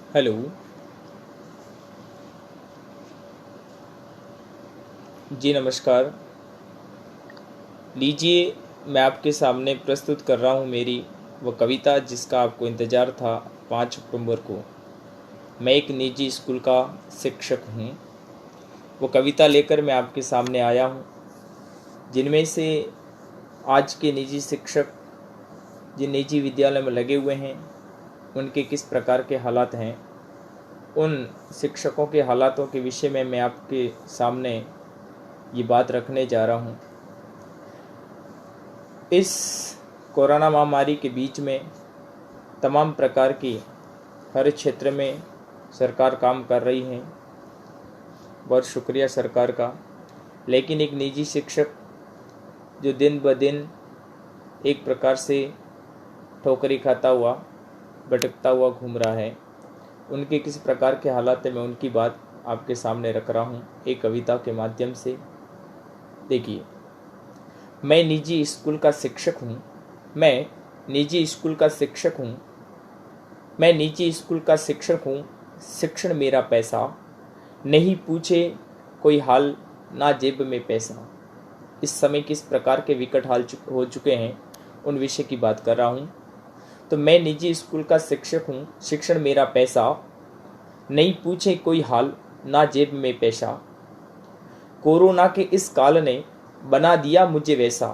Hello. जी नमस्कार। लीजिए, मैं आपके सामने प्रस्तुत कर रहा हूँ मेरी वो कविता जिसका आपको इंतज़ार था 5 अक्टूबर को। मैं एक निजी स्कूल का शिक्षक हूँ। वो कविता लेकर मैं आपके सामने आया हूँ, जिनमें से आज के निजी शिक्षक जिन निजी विद्यालय में लगे हुए हैं उनके किस प्रकार के हालात हैं, उन शिक्षकों के हालातों के विषय में मैं आपके सामने ये बात रखने जा रहा हूँ। इस कोरोना महामारी के बीच में तमाम प्रकार की हर क्षेत्र में सरकार काम कर रही है, बहुत शुक्रिया सरकार का। लेकिन एक निजी शिक्षक जो दिन ब दिन एक प्रकार से ठोकरी खाता हुआ भटकता हुआ घूम रहा है, उनके किस प्रकार के हालात है मैं उनकी बात आपके सामने रख रहा हूँ एक कविता के माध्यम से। देखिए, मैं निजी स्कूल का शिक्षक हूँ। मैं निजी स्कूल का शिक्षक हूँ। मैं निजी स्कूल का शिक्षक हूँ। शिक्षण मेरा पैसा, नहीं पूछे कोई हाल, ना जेब में पैसा। इस समय किस प्रकार के विकट हाल हो चुके हैं उन विषय की बात कर रहा हूँ। तो मैं निजी स्कूल का शिक्षक हूँ। शिक्षण मेरा पैसा, नहीं पूछे कोई हाल, ना जेब में पैसा। कोरोना के इस काल ने बना दिया मुझे वैसा।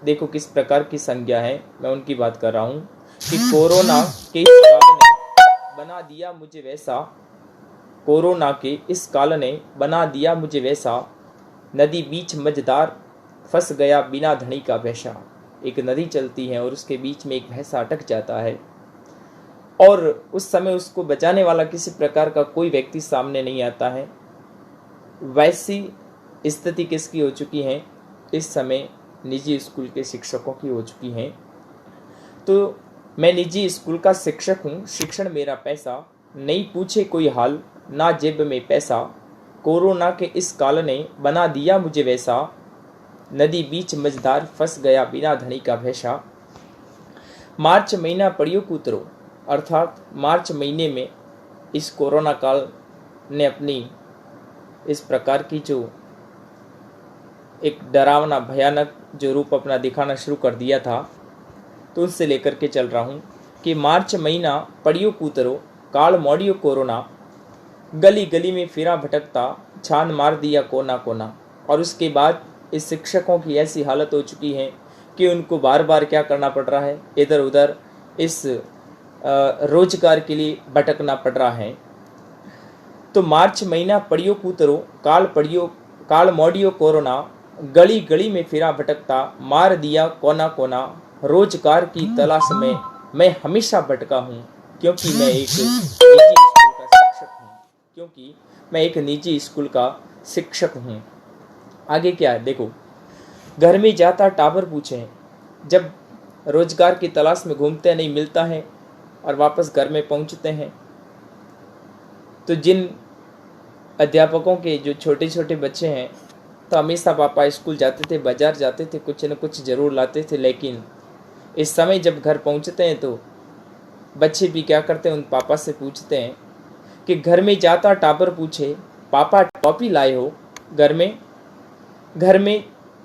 देखो किस प्रकार की संज्ञा है, मैं उनकी बात कर रहा हूँ कि कोरोना के इस काल ने बना दिया मुझे वैसा। कोरोना के इस काल ने बना दिया मुझे वैसा। नदी बीच मझधार फंस गया बिना धनी का भैंसा। एक नदी चलती है और उसके बीच में एक भैंसा अटक जाता है और उस समय उसको बचाने वाला किसी प्रकार का कोई व्यक्ति सामने नहीं आता है। वैसी स्थिति किसकी हो चुकी है इस समय? निजी स्कूल के शिक्षकों की हो चुकी है। तो मैं निजी स्कूल का शिक्षक हूँ। शिक्षण मेरा पैसा, नहीं पूछे कोई हाल, ना जेब में पैसा। कोरोना के इस काल ने बना दिया मुझे वैसा। नदी बीच मझधार फंस गया बिना धनी का भैंसा। मार्च महीना पड़ियो कूतरो, अर्थात मार्च महीने में इस कोरोना काल ने अपनी इस प्रकार की जो एक डरावना भयानक जो रूप अपना दिखाना शुरू कर दिया था, तो उससे लेकर के चल रहा हूँ कि मार्च महीना पड़ियो कूतरो, काल मोड़ियो कोरोना। गली गली में फिरा भटकता, छान मार दिया कोना कोना। और उसके बाद इस शिक्षकों की ऐसी हालत हो चुकी है कि उनको बार बार क्या करना पड़ रहा है, इधर उधर इस रोजगार के लिए भटकना पड़ रहा है। तो मार्च महीना पड़ियो कूतरो, काल मोड़ियो कोरोना। गली गली में फिरा भटकता, मार दिया कोना कोना। रोजगार की तलाश में मैं हमेशा भटका हूँ, क्योंकि मैं एक निजी स्कूल का शिक्षक हूँ। क्योंकि मैं एक निजी स्कूल का शिक्षक हूँ। आगे क्या है देखो, घर में जाता टाबर पूछे। जब रोजगार की तलाश में घूमते नहीं मिलता है और वापस घर में पहुँचते हैं, तो जिन अध्यापकों के जो छोटे छोटे बच्चे हैं, तो हमेशा पापा स्कूल जाते थे, बाजार जाते थे, कुछ न कुछ ज़रूर लाते थे। लेकिन इस समय जब घर पहुंचते हैं तो बच्चे भी क्या करते हैं, उन पापा से पूछते हैं कि घर में जाता टाबर पूछे, पापा टॉपी लाए हो? घर में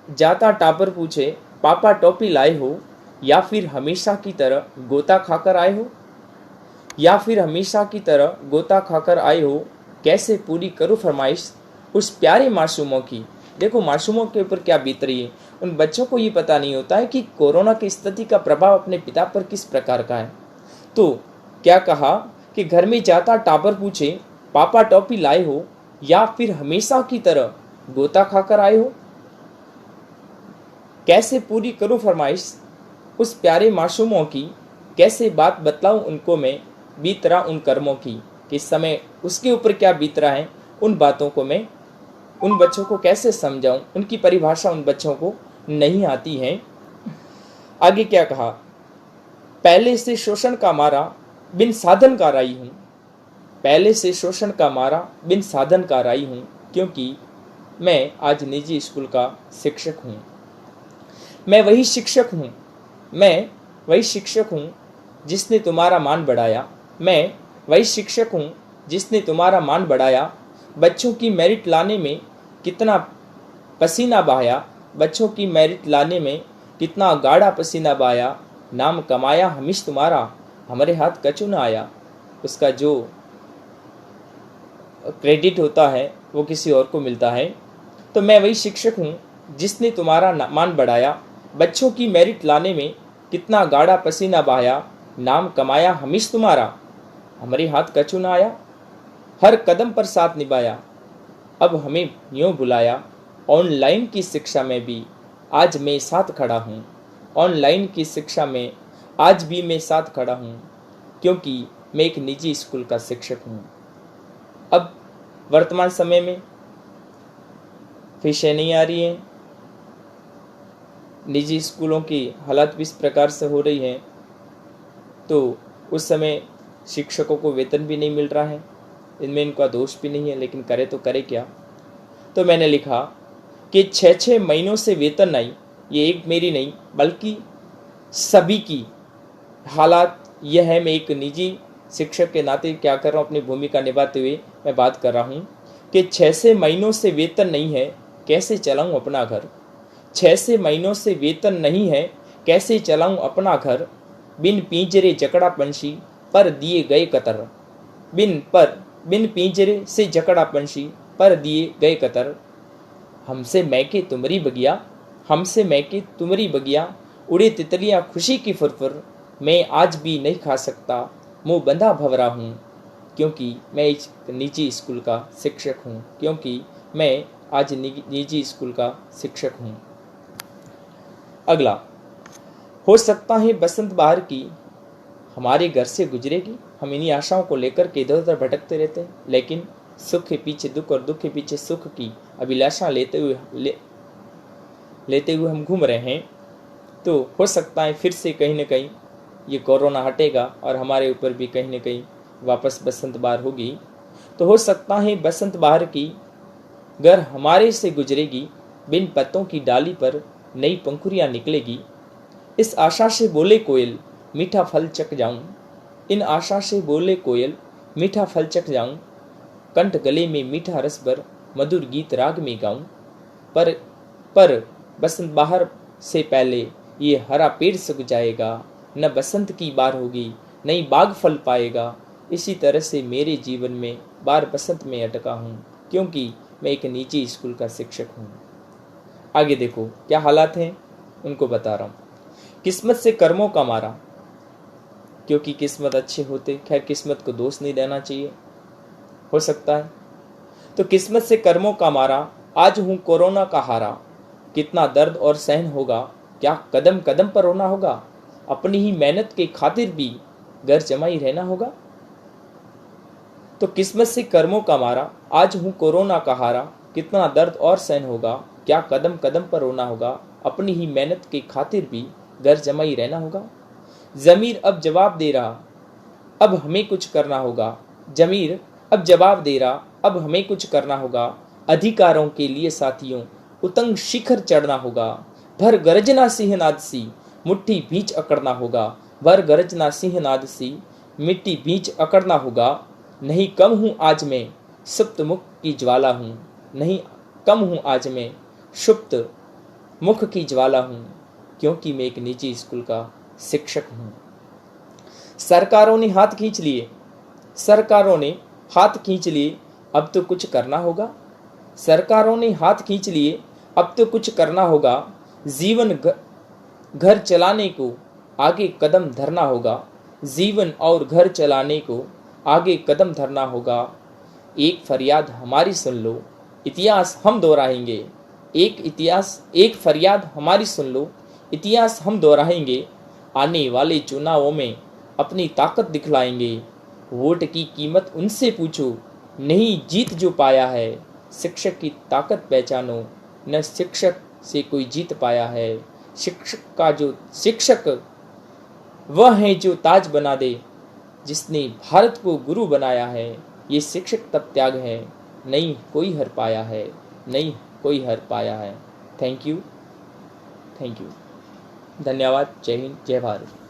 जाता टाबर पूछे, पापा टॉपी लाए हो? या फिर हमेशा की तरह गोता खाकर आए हो? या फिर हमेशा की तरह गोता खाकर आए हो? कैसे पूरी करूँ फरमाइश उस प्यारे मासूमों की। देखो मासूमों के ऊपर क्या बीत रही है। उन बच्चों को ये पता नहीं होता है कि कोरोना की स्थिति का प्रभाव अपने पिता पर किस प्रकार का है। तो क्या कहा कि घर में जाता टाबर पूछे, पापा टॉपी लाए हो? या फिर हमेशा की तरह गोता खाकर आए हो? कैसे पूरी करूँ फरमाइश उस प्यारे मासूमों की। कैसे बात बतलाऊं उनको मैं, बीत रहा उन कर्मों की। कि इस समय उसके ऊपर क्या बीत रहा है, उन बातों को मैं उन बच्चों को कैसे समझाऊं। उनकी परिभाषा उन बच्चों को नहीं आती है। आगे क्या कहा, पहले से शोषण का मारा बिन साधन का राई हूँ। पहले से शोषण का मारा बिन साधन का राई हूँ, क्योंकि मैं आज निजी स्कूल का शिक्षक हूँ। मैं वही शिक्षक हूँ जिसने तुम्हारा मान बढ़ाया। मैं वही शिक्षक हूँ जिसने तुम्हारा मान बढ़ाया, बच्चों की मेरिट लाने में कितना पसीना बहाया, बच्चों की मेरिट लाने में कितना गाढ़ा पसीना बहाया, नाम कमाया हमीश तुम्हारा, हमारे हाथ कछु न आया। उसका जो क्रेडिट होता है वो किसी और को मिलता है। तो मैं वही शिक्षक हूँ जिसने तुम्हारा मान बढ़ाया, बच्चों की मेरिट लाने में कितना गाढ़ा पसीना बहाया, नाम कमाया हमीश तुम्हारा, हमारे हाथ कछु न आया। हर कदम पर साथ निभाया, अब हमें यूँ बुलाया, ऑनलाइन की शिक्षा में भी आज मैं साथ खड़ा हूँ, ऑनलाइन की शिक्षा में आज भी मैं साथ खड़ा हूँ, क्योंकि मैं एक निजी स्कूल का शिक्षक हूँ। अब वर्तमान समय में फीसें नहीं आ रही हैं, निजी स्कूलों की हालत भी इस प्रकार से हो रही है, तो उस समय शिक्षकों को वेतन भी नहीं मिल रहा है। इनमें इनका दोष भी नहीं है, लेकिन करे तो करे क्या। तो मैंने लिखा कि 6-6 महीनों से वेतन नहीं, ये एक मेरी नहीं बल्कि सभी की हालात यह है। मैं एक निजी शिक्षक के नाते क्या कर रहा हूँ, अपनी भूमिका निभाते हुए मैं बात कर रहा हूँ कि 6 महीनों से वेतन नहीं है, कैसे चलाऊँ अपना घर। 6 महीनों से वेतन नहीं है, कैसे चलाऊँ अपना घर। बिन पिंजरे जकड़ा पंछी पर दिए गए कतर, बिन पिंजरे से जकड़ा पंछी पर दिए गए कतर। हमसे महके तुमरी बगिया, हमसे महके तुमरी बगिया, उड़े तितलियां खुशी की फुरफुर। मैं आज भी नहीं खा सकता, मुँह बंधा भवरा हूँ, क्योंकि मैं एक निजी स्कूल का शिक्षक हूँ, क्योंकि मैं आज निजी स्कूल का शिक्षक हूँ। अगला, हो सकता है बसंत बहार की हमारे घर से गुजरेगी। हम इन्हीं आशाओं को लेकर के इधर उधर भटकते रहते हैं, लेकिन सुख के पीछे दुख और दुख के पीछे सुख की अभिलाषा लेते हुए हम घूम रहे हैं। तो हो सकता है फिर से कहीं न कहीं ये कोरोना हटेगा और हमारे ऊपर भी कहीं न कहीं वापस बसंत बहार होगी। तो हो सकता है बसंत बहार की घर हमारे से गुजरेगी, बिन पत्तों की डाली पर नई पंखुड़ियाँ निकलेगी। इस आशा से बोले कोयल मीठा फल चख जाऊं, इन आशा से बोले कोयल मीठा फल चख जाऊं, कंठ गले में मीठा रस भर मधुर गीत राग में गाऊं। पर बसंत बहार से पहले ये हरा पेड़ सूख जाएगा, न बसंत की बार होगी, नई बाग फल पाएगा। इसी तरह से मेरे जीवन में बार बसंत में अटका हूँ, क्योंकि मैं एक निजी स्कूल का शिक्षक हूँ। आगे देखो क्या हालात हैं, उनको बता रहा हूँ। किस्मत से कर्मों का मारा, क्योंकि किस्मत अच्छे होते, खैर किस्मत को दोष नहीं देना चाहिए, हो सकता है। तो किस्मत से कर्मों का मारा, आज हूँ कोरोना का हारा, कितना दर्द और सहन होगा, क्या कदम कदम पर रोना होगा, अपनी ही मेहनत के खातिर भी घर जमाई रहना होगा। तो किस्मत से कर्मों का मारा, आज हूँ कोरोना का हारा, कितना दर्द और सहन होगा, क्या कदम कदम पर रोना होगा, अपनी ही मेहनत के खातिर भी घर जमाई रहना होगा। ज़मीर अब जवाब दे रहा, अब हमें कुछ करना होगा, ज़मीर अब जवाब दे रहा, अब हमें कुछ करना होगा। अधिकारों के लिए साथियों उतंग शिखर चढ़ना होगा, भर गर्जना सिंहनाद सी मुट्ठी बीच अकड़ना होगा, भर गर्जना सिंहनाद सी मिट्टी बीच अकड़ना होगा। नहीं कम हूँ आज मैं, सुप्त मुख की ज्वाला हूँ, नहीं कम हूँ आज मैं, सुप्त मुख की ज्वाला हूँ, क्योंकि मैं एक निजी स्कूल का शिक्षक हूँ। सरकारों ने हाथ खींच लिए, सरकारों ने हाथ खींच लिए, अब तो कुछ करना होगा। सरकारों ने हाथ खींच लिए, अब तो कुछ करना होगा। जीवन घर चलाने को आगे कदम धरना होगा, जीवन और घर चलाने को आगे कदम धरना होगा। एक फरियाद हमारी सुन लो, इतिहास हम दोहराएंगे। एक फरियाद हमारी सुन लो, इतिहास हम दोहराएंगे। आने वाले चुनावों में अपनी ताकत दिखलाएंगे। वोट की कीमत उनसे पूछो, नहीं जीत जो पाया है। शिक्षक की ताकत पहचानो, न शिक्षक से कोई जीत पाया है। शिक्षक वह है जो ताज बना दे, जिसने भारत को गुरु बनाया है। ये शिक्षक तब त्याग है, नहीं कोई हर पाया है, नहीं कोई हर पाया है। थैंक यू, धन्यवाद। जय हिंद, जय भारत।